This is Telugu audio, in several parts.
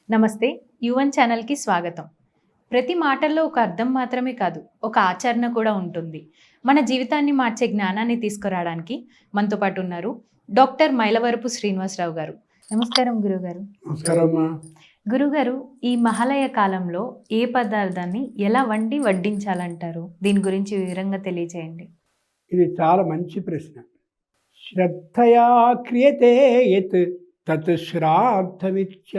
నమస్తే. యువన్ ఛానల్‌కి స్వాగతం. ప్రతి మాటల్లో ఒక అర్థం మాత్రమే కాదు, ఒక ఆచరణ కూడా ఉంటుంది. మన జీవితాన్ని మార్చే జ్ఞానాన్ని తీసుకురావడానికి మనతో పాటు ఉన్నారు డాక్టర్ మైలవరపు శ్రీనివాసరావు గారు. నమస్కారం గురుగారు. నమస్కారమ్మా. గురుగారు, ఈ మహాలయ కాలంలో ఏ పదార్థాన్ని ఎలా వండి వడ్డించాలంటారు? దీని గురించి వివరంగా తెలియజేయండి. ఇది చాలా మంచి ప్రశ్న. శ్రద్ధయా క్రియతే యత్ తత్ శ్రాద్ధమిత్యవధీరితం.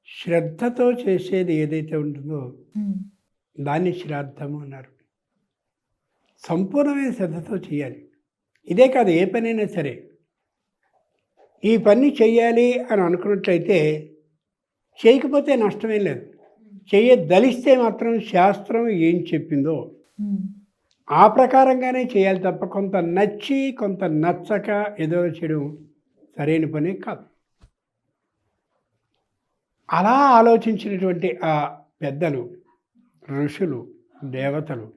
శ్రద్ధతో చేసేది ఏదైతే ఉంటుందో దాన్ని శ్రాద్ధము అన్నారు. సంపూర్ణమైన శ్రద్ధతో చేయాలి. ఇదే కాదు, ఏ పనైనా సరే ఈ పని చెయ్యాలి అని అనుకున్నట్లయితే చేయకపోతే నష్టమేం లేదు. చెయ్యదలిస్తే మాత్రం శాస్త్రం ఏం చెప్పిందో ఆ ప్రకారంగానే చేయాలి తప్ప కొంత నచ్చి కొంత నచ్చక ఏదో చేయడం సరైన పని కాదు. అలా ఆలోచించినటువంటి ఆ పెద్దలు, ఋషులు, దేవతలు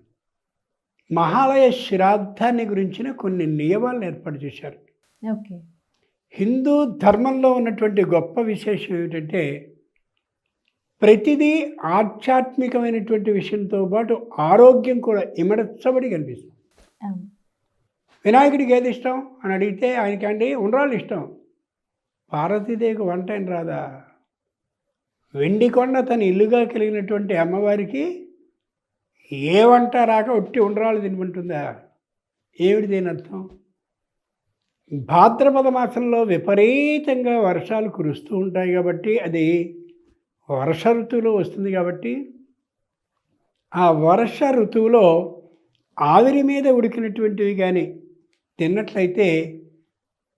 మహాలయ శ్రాద్ధాన్ని గురించిన కొన్ని నియమాలను ఏర్పాటు చేశారు. ఓకే. హిందూ ధర్మంలో ఉన్నటువంటి గొప్ప విశేషం ఏమిటంటే ప్రతిదీ ఆధ్యాత్మికమైనటువంటి విషయంతో పాటు ఆరోగ్యం కూడా ఇమడచ్చబడి కనిపిస్తుంది. వినాయకుడికి ఏది ఇష్టం అని అడిగితే ఆయనకండి ఉండ్రాళ్ళు ఇష్టం. పార్వతీదేవికి వంట అని రాదా? వెండి కొండ తన ఇల్లుగా కలిగినటువంటి అమ్మవారికి ఏ వంట రాక ఒట్టి ఉండ్రాళ్ళు తినమంటుందా? ఏమిటి దీని అర్థం? భాద్రపద మాసంలో విపరీతంగా వర్షాలు కురుస్తూ ఉంటాయి కాబట్టి అది వర్ష ఋతువులో వస్తుంది కాబట్టి ఆ వర్ష ఋతువులో ఆవిరి మీద ఉడికినటువంటివి కానీ తిన్నట్లయితే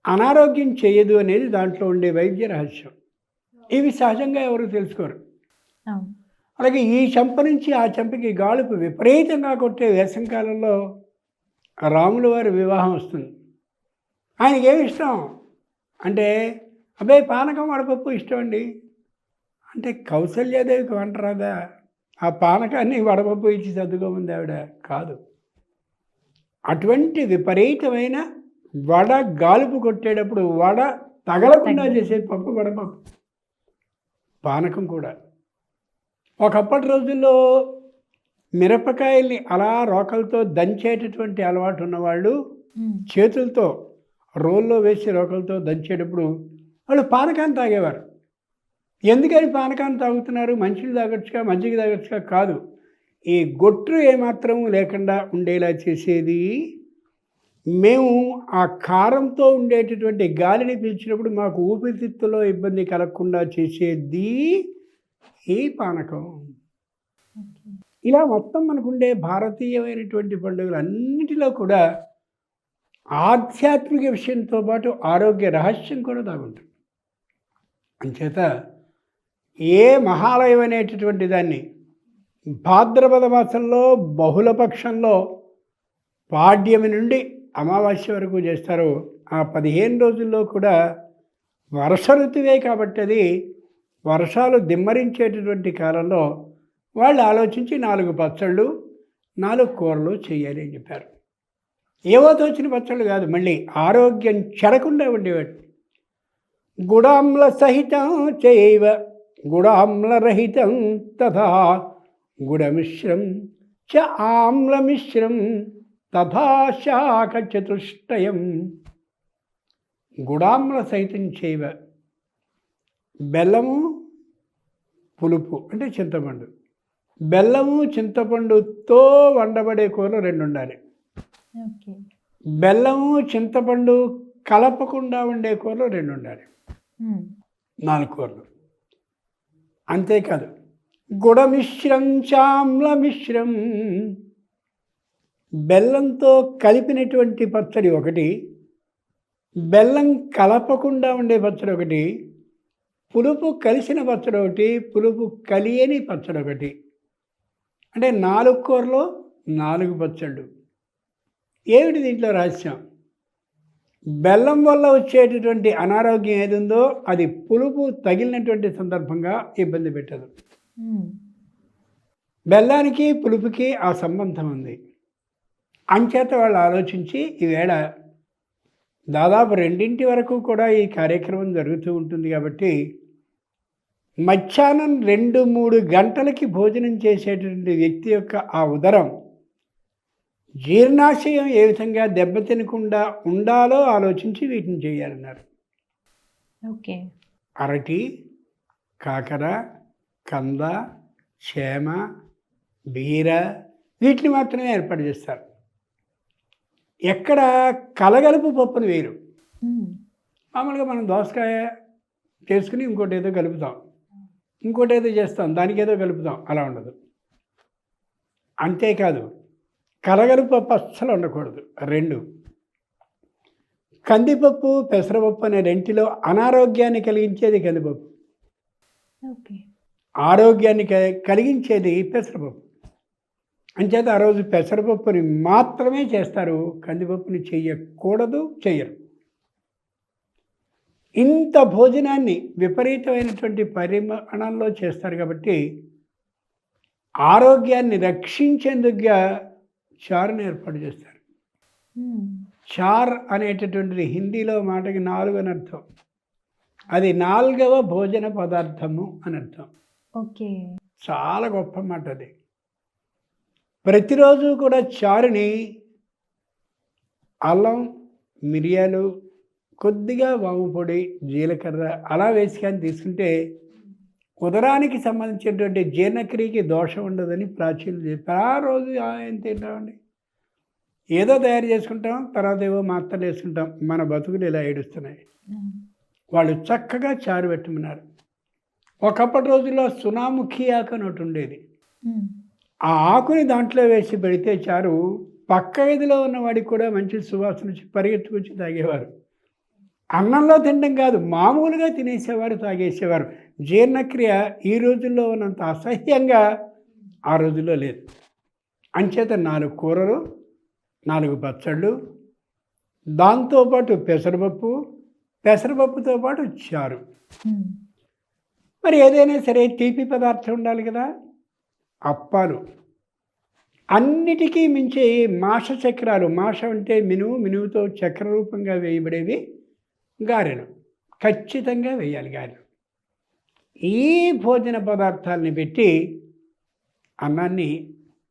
అనారోగ్యం చేయదు అనేది దాంట్లో ఉండే వైద్య రహస్యం. ఇవి సహజంగా ఎవరు తెలుసుకోరు. అలాగే ఈ చెంప నుంచి ఆ చెంపకి గాలుపు విపరీతంగా కొట్టే వేసంకాలంలో రాముల వారి వివాహం వస్తుంది. ఆయనకి ఏమి ఇష్టం అంటే అబ్బాయి పానకం వడపప్పు ఇష్టం అండి అంటే కౌసల్యాదేవికి వంట రాదా? ఆ పానకాన్ని వడపప్పు ఇచ్చి చదువుకోమంది ఆవిడ కాదు. అటువంటి విపరీతమైన వడ గాలుపు కొట్టేటప్పుడు వడ తగలకుండా చేసే పప్పు వడపప్పు, పానకం కూడా. ఒకప్పటి రోజుల్లో మిరపకాయల్ని అలా రోకలతో దంచేటటువంటి అలవాటు ఉన్నవాళ్ళు చేతులతో రోల్లో వేసి రోకలతో దంచేటప్పుడు వాళ్ళు పానకాన్ని తాగేవారు. ఎందుకని పానకాన్ని తాగుతున్నారు? మంచిని తాగొచ్చుగా, మజ్జిగ తాగొచ్చుగా కాదు. ఈ గొట్టు ఏమాత్రం లేకుండా ఉండేలా చేసేది. మేము ఆ కారంతో ఉండేటటువంటి గాలిని పీల్చినప్పుడు మాకు ఊపిరితిత్తులో ఇబ్బంది కలగకుండా చేసేది ఈ పానకం. ఇలా మొత్తం మనకుండే భారతీయమైనటువంటి పండుగలు అన్నిటిలో కూడా ఆధ్యాత్మిక విషయంతో పాటు ఆరోగ్య రహస్యం కూడా దాగుంటుంది. అంచేత ఏ మహాలయం అనేటటువంటి దాన్ని భాద్రపద మాసంలో బహుళపక్షంలో పాడ్యమి నుండి అమావాస్య వరకు చేస్తారో ఆ 15 రోజుల్లో కూడా వర్ష ఋతువే కాబట్టి అది వర్షాలు దిమ్మరించేటటువంటి కాలంలో వాళ్ళు ఆలోచించి 4 పచ్చళ్ళు 4 కూరలు చేయాలి అని చెప్పారు. ఏవో తోచిన పచ్చళ్ళు కాదు, మళ్ళీ ఆరోగ్యం చెడకుండా ఉండేవాడు. గుడామ్ల సహితం చైవ గుడామ్లరహితం తథా గుడమిశ్రం చ ఆమ్లమిశ్రం తథా శాఖ చతుష్టయం. గుడామ్ల సహితం చైవ, బెల్లము పులుపు అంటే చింతపండు, బెల్లము చింతపండుతో వండబడే కూరలు 2 ఉండాలి. బెల్లము చింతపండు కలపకుండా ఉండే కూరలు 2 ఉండాలి. 4 కూరలు. అంతేకాదు గుడమిశ్రం చామ్ల మిశ్రం, బెల్లంతో కలిపినటువంటి పచ్చడి ఒకటి, బెల్లం కలపకుండా ఉండే పచ్చడి ఒకటి, పులుపు కలిసిన పచ్చడి ఒకటి, పులుపు కలియని పచ్చడి ఒకటి. అంటే 4 కూరలు 4 పచ్చళ్ళు. ఏమిటి దీంట్లో రహస్యం? బెల్లం వల్ల వచ్చేటటువంటి అనారోగ్యం ఏది ఉందో అది పులుపు తగిలినటువంటి సందర్భంగా ఇబ్బంది పెట్టదు. బెల్లానికి పులుపుకి ఆ సంబంధం ఉంది. అంచేత వాళ్ళు ఆలోచించి ఈవేళ దాదాపు 2 వరకు కూడా ఈ కార్యక్రమం జరుగుతూ ఉంటుంది కాబట్టి మధ్యాహ్నం 2-3 గంటలకి భోజనం చేసేటువంటి వ్యక్తి యొక్క ఆ ఉదరం జీర్ణాశయం ఏ విధంగా దెబ్బతినకుండా ఉండాలో ఆలోచించి వీటిని చేయాలన్నారు. ఓకే. అరటి, కాకర, కంద, చేమ, బీర వీటిని మాత్రమే ఏర్పాటు చేస్తారు. ఎక్కడ కలగలుపు పప్పును వేయరు. హ్మ్. మామూలుగా మనం దోసకాయ చేసుకుని ఇంకోటి ఏదో కలుపుతాం, ఇంకోటి ఏదో చేస్తాం, దానికి ఏదో కలుపుతాం, అలా ఉండదు. అంతేకాదు కలగలుపు పప్పు అస్సలు ఉండకూడదు. 2 కందిపప్పు, పెసరపప్పు అనే రెంటిలో అనారోగ్యాన్ని కలిగించేది కందిపప్పు, ఓకే. ఆరోగ్యాన్ని కలిగించేది పెసరపప్పు. అంచేత ఆ రోజు పెసరపప్పుని మాత్రమే చేస్తారు, కందిపప్పుని చెయ్యకూడదు, చెయ్యరు. ఇంత భోజనాన్ని విపరీతమైనటువంటి పరిమాణంలో చేస్తారు కాబట్టి ఆరోగ్యాన్ని రక్షించేందుకుగా చారుని ఏర్పాటు చేస్తారు. హ్మ్. చార్ అనేటటువంటిది హిందీలో మాటకి 4 అని అర్థం. అది 4వ భోజన పదార్థము అని అర్థం. ఓకే. చాలా గొప్ప మాట అది. ప్రతిరోజు కూడా చారుని అల్లం, మిరియాలు, కొద్దిగా వాము పొడి, జీలకర్ర అలా వేసి కానీ తీసుకుంటే ఉదరానికి సంబంధించినటువంటి జీర్ణక్రియకి దోషం ఉండదని ప్రాచీనులు చెప్పారు. ఆ రోజు ఏం తింటామండి, ఏదో తయారు చేసుకుంటాం, తర్వాత ఏవో మాత్రలు వేసుకుంటాం. మన బతుకులు ఇలా ఏడుస్తున్నాయి. హ్మ్. వాళ్ళు చక్కగా చారు పెట్టమన్నారు. ఒకప్పటి రోజుల్లో సునాముఖి ఆకు అని ఒకటి ఉండేది. హ్మ్. ఆ ఆకుని దాంట్లో వేసి పెడితే చారు పక్క గదిలో ఉన్నవాడికి కూడా మంచి సువాసన వచ్చి పరిగెత్తుకొచ్చి తాగేవారు. అన్నంలో తినడం కాదు, మామూలుగా తినేసేవారు, తాగేసేవారు. జీర్ణక్రియ ఈ రోజుల్లో ఉన్నంత అసహ్యంగా ఆ రోజుల్లో లేదు. అంచేత 4 కూరలు, 4 పచ్చళ్ళు, దాంతోపాటు పెసరపప్పు, పెసరపప్పుతో పాటు చారు. హ్మ్. మరి ఏదైనా సరే తీపి పదార్థం ఉండాలి కదా. అప్పాలు, అన్నిటికీ మించి మాష చక్రాలు, మాష అంటే మినుము, మినుముతో చక్ర రూపంగా వేయబడేవి గారెలు, ఖచ్చితంగా వేయాలి గారెలు. ఈ భోజన పదార్థాలని పెట్టి అన్నాన్ని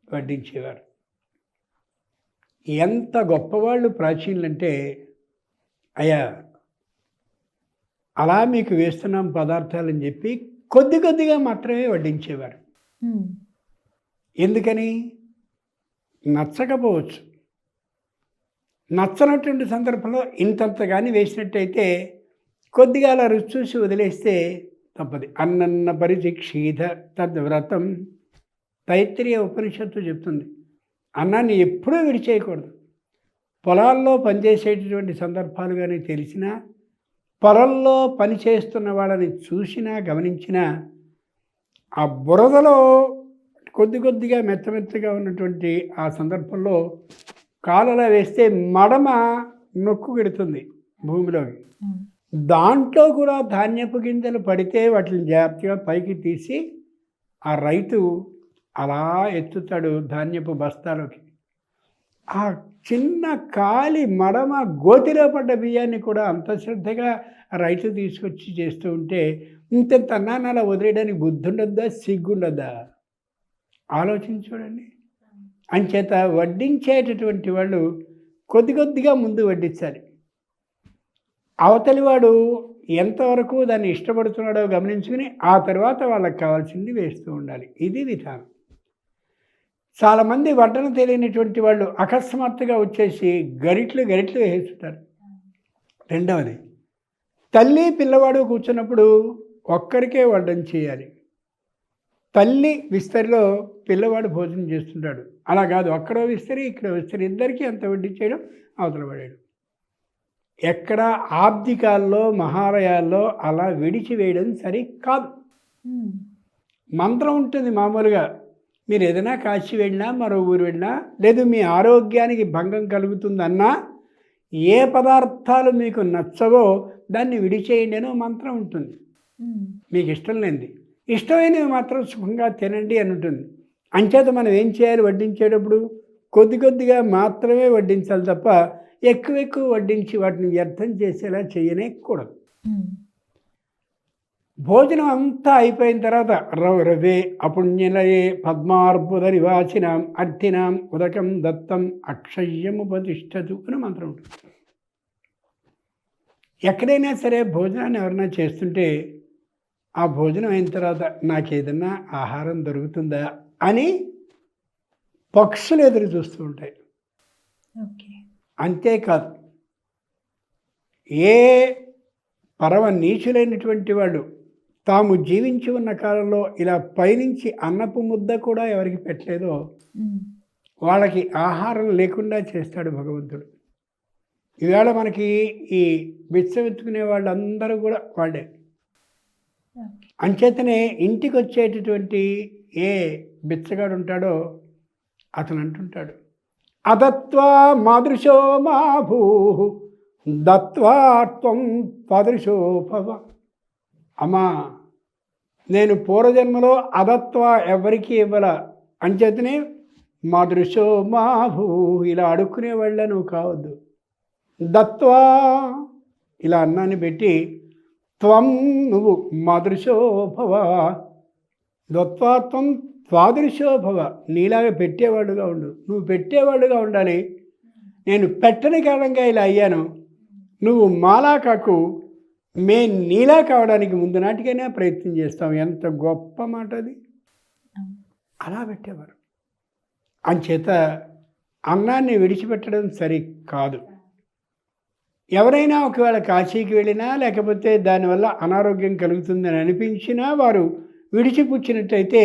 వడ్డించేవారు. ఎంత గొప్పవాళ్ళు ప్రాచీనులంటే, అయ్యా అలా మీకు వేస్తున్నాం పదార్థాలని చెప్పి కొద్ది కొద్దిగా మాత్రమే వడ్డించేవారు. హ్మ్. ఎందుకని? నచ్చకపోవచ్చు. నచ్చనటువంటి సందర్భంలో ఇంతంత కానీ వేసినట్టయితే కొద్దిగా అలా రుచి చూసి వదిలేస్తే తప్పది. అన్నన్న పరిచిక్షీధ తద్వ్రతం తైత్రీయ ఉపనిషత్తు చెప్తుంది. అన్నాన్ని ఎప్పుడూ విడిచేయకూడదు. పొలాల్లో పనిచేసేటటువంటి సందర్భాలు కానీ తెలిసినా, పొలంలో పనిచేస్తున్న వాళ్ళని చూసినా, గమనించినా ఆ బురదలో కొద్ది కొద్దిగా మెత్తమెత్తగా ఉన్నటువంటి ఆ సందర్భంలో కాలులా వేస్తే మడమ నొక్కు పెడుతుంది భూమిలోకి. హ్మ్. దాంట్లో కూడా ధాన్యపు గింజలు పడితే వాటిని జాగ్రత్తగా పైకి తీసి ఆ రైతు అలా ఎత్తుతాడు ధాన్యపు బస్తాలోకి. ఆ చిన్న కాలి మడమ గోతిలో పడ్డ బియ్యాన్ని కూడా అంత శ్రద్ధగా రైతు తీసుకొచ్చి చేస్తూ ఉంటే ఇంత అన్నాన్ని అలా వదిలేయడానికి బుద్ధి ఉండద్దా, సిగ్గుండద్దా? ఆలోచించి చూడండి. అంచేత వడ్డించేటటువంటి వాళ్ళు కొద్ది కొద్దిగా ముందు వడ్డించాలి. అవతలివాడు ఎంతవరకు దాన్ని ఇష్టపడుతున్నాడో గమనించుకుని ఆ తర్వాత వాళ్ళకి కావాల్సింది వేస్తూ ఉండాలి. ఇది విధానం. చాలామంది వడ్డన తెలియనటువంటి వాళ్ళు అకస్మాత్తుగా వచ్చేసి గరిట్లు గరిట్లు వేస్తుంటారు. రెండవది, తల్లి పిల్లవాడు కూర్చున్నప్పుడు ఒక్కరికే వడ్డం చేయాలి. తల్లి విస్తరిలో పిల్లవాడు భోజనం చేస్తుంటాడు. అలా కాదు, అక్కడో విస్తరి ఇక్కడో విస్తరి, ఇద్దరికీ అంత వడ్డించేయడం, అవతల పడేయడం. ఎక్కడ ఆబ్దికాల్లో మహాలయాల్లో అలా విడిచివేయడం సరి కాదు. హ్మ్. మంత్రం ఉంటుంది మామూలుగా. మీరు ఏదైనా కాశీ వెళ్ళినా, మరో ఊరు వెళ్ళినా, లేదు మీ ఆరోగ్యానికి భంగం కలుగుతుందన్నా, ఏ పదార్థాలు మీకు నచ్చవో దాన్ని విడిచేయండి అని మంత్రం ఉంటుంది. హ్మ్. మీకు ఇష్టం లేనిది, ఇష్టమైనవి మాత్రం సుఖంగా తినండి అని ఉంటుంది. అంచేత మనం ఏం చేయాలి? వడ్డించేటప్పుడు కొద్ది కొద్దిగా మాత్రమే వడ్డించాలి తప్ప ఎక్కువ ఎక్కువ వడ్డించి వాటిని వ్యర్థం చేసేలా చేయనేకూడదు. హ్మ్. భోజనం అంతా అయిపోయిన తర్వాత రవే అపుణ్యలయే పద్మార్బుద నివాసినాం అర్థినాం ఉదకం దత్తం అక్షయ్యముపతిష్టతు అని మంత్రం ఉంటుంది. ఎక్కడైనా సరే భోజనాన్ని ఎవరైనా చేస్తుంటే ఆ భోజనం అయిన తర్వాత నాకేదన్నా ఆహారం దొరుకుతుందా అని పక్షులు ఎదురు చూస్తూ ఉంటాయి. ఓకే. అంతేకాదు, ఏ పరమ నీచులైనటువంటి వాళ్ళు తాము జీవించి ఉన్న కాలంలో ఇలా పైనుంచి అన్నపు ముద్ద కూడా ఎవరికి పెట్టలేదో హ్మ్. వాళ్ళకి ఆహారం లేకుండా చేస్తాడు భగవంతుడు. ఈవేళ మనకి ఈ బిచ్చమెత్తుకునే వాళ్ళందరూ కూడా వాళ్ళే. ఓకే. అంచేతనే ఇంటికి వచ్చేటటువంటి ఏ బిచ్చగాడు ఉంటాడో అతను అంటుంటాడు, అదత్వా మాదృశో మా భూ దత్వా త్వం తాదృశో భవ. అమ్మా, నేను పూర్వజన్మలో అదత్వా ఎవరికి ఇవ్వాల, అంచేతనే మాదృశో మా భూ, ఇలా అడుక్కునే వాళ్ళ నువ్వు కావద్దు. దత్వా, ఇలా అన్నాన్ని పెట్టి, త్వం, నువ్వు మాదృశో భవ, దత్వా త్వం త్వాదృశో భవ, నీలాగా పెట్టేవాడుగా ఉండు. నువ్వు పెట్టేవాడుగా ఉండాలి. నేను పెట్టని కారణంగా ఇలా అయ్యాను. నువ్వు మాలా కాకు, మేము నీలా కావడానికి ముందు నాటికైనా ప్రయత్నం చేస్తాం. ఎంత గొప్ప మాట అది. అలా పెట్టేవారు. అంచేత అన్నాన్ని విడిచిపెట్టడం సరి కాదు. ఎవరైనా ఒకవేళ కాశీకి వెళ్ళినా లేకపోతే దానివల్ల అనారోగ్యం కలుగుతుందని అనిపించినా వారు విడిచిపుచ్చినట్టయితే,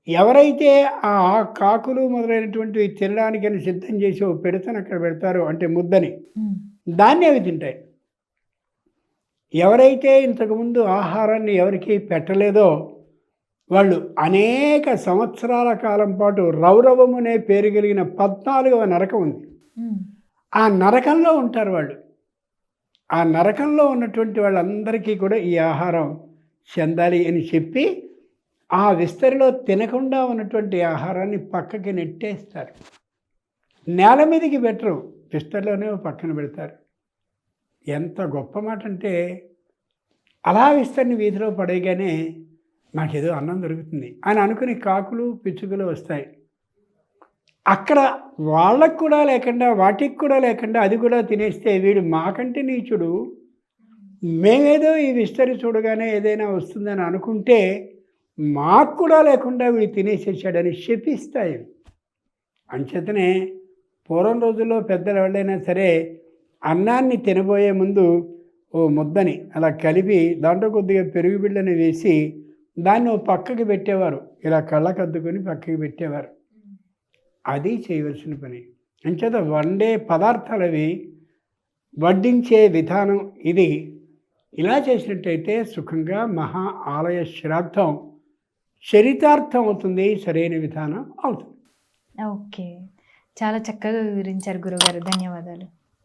ఎవరైతే ఆ కాకులు మొదలైనటువంటివి తినడానికని సిద్ధం చేసి ఓ పెడతను అక్కడ పెడతారో, అంటే ముద్దని, హ్మ్. దాన్ని అవి తింటాయి. ఎవరైతే ఇంతకుముందు ఆహారాన్ని ఎవరికి పెట్టలేదో వాళ్ళు అనేక సంవత్సరాల కాలం పాటు రౌరవము అనే పేరు కలిగిన 14వ నరకం ఉంది. హ్మ్. ఆ నరకంలో ఉంటారు వాళ్ళు. ఆ నరకంలో ఉన్నటువంటి వాళ్ళందరికీ కూడా ఈ ఆహారం చెందాలి అని చెప్పి ఆ విస్తరిలో తినకుండా ఉన్నటువంటి ఆహారాన్ని పక్కకి నెట్టేస్తారు. నేల మీదకి పెట్టరు, విస్తరిలోనే పక్కన పెడతారు. ఎంత గొప్ప మాట అంటే, అలా విస్తరిని వీధిలో పడేయగానే నాకేదో అన్నం దొరుకుతుంది అని అనుకుని కాకులు పిచ్చుకలు వస్తాయి. అక్కడ వాళ్ళకు కూడా లేకుండా, వాటికి కూడా లేకుండా అది కూడా తినేస్తే వీడు మాకంటే నీచుడు, మేమేదో ఈ విస్తరి చూడగానే ఏదైనా వస్తుందని అనుకుంటే మాకు కూడా లేకుండా వీడు తినేసేసాడని శపిస్తాయి. అంచేతనే పూర్వం రోజుల్లో పెద్దలు ఎవరైనా సరే అన్నాన్ని తినబోయే ముందు ఓ ముద్దని అలా కలిపి దాంట్లో కొద్దిగా పెరుగు బిళ్ళని వేసి దాన్ని ఓ పక్కకి పెట్టేవారు. ఇలా కళ్ళకద్దుకొని పక్కకి పెట్టేవారు. అది చేయవలసిన పని. అంచేత వండే పదార్థాలు అవి, వడ్డించే విధానం ఇది. ఇలా చేసినట్టయితే సుఖంగా మహా ఆలయ శ్రాద్ధం చరితార్థం అవుతుంది, సరైన విధానం అవుతుంది. ఓకే. చాలా చక్కగా వివరించారు గురువుగారు. ధన్యవాదాలు.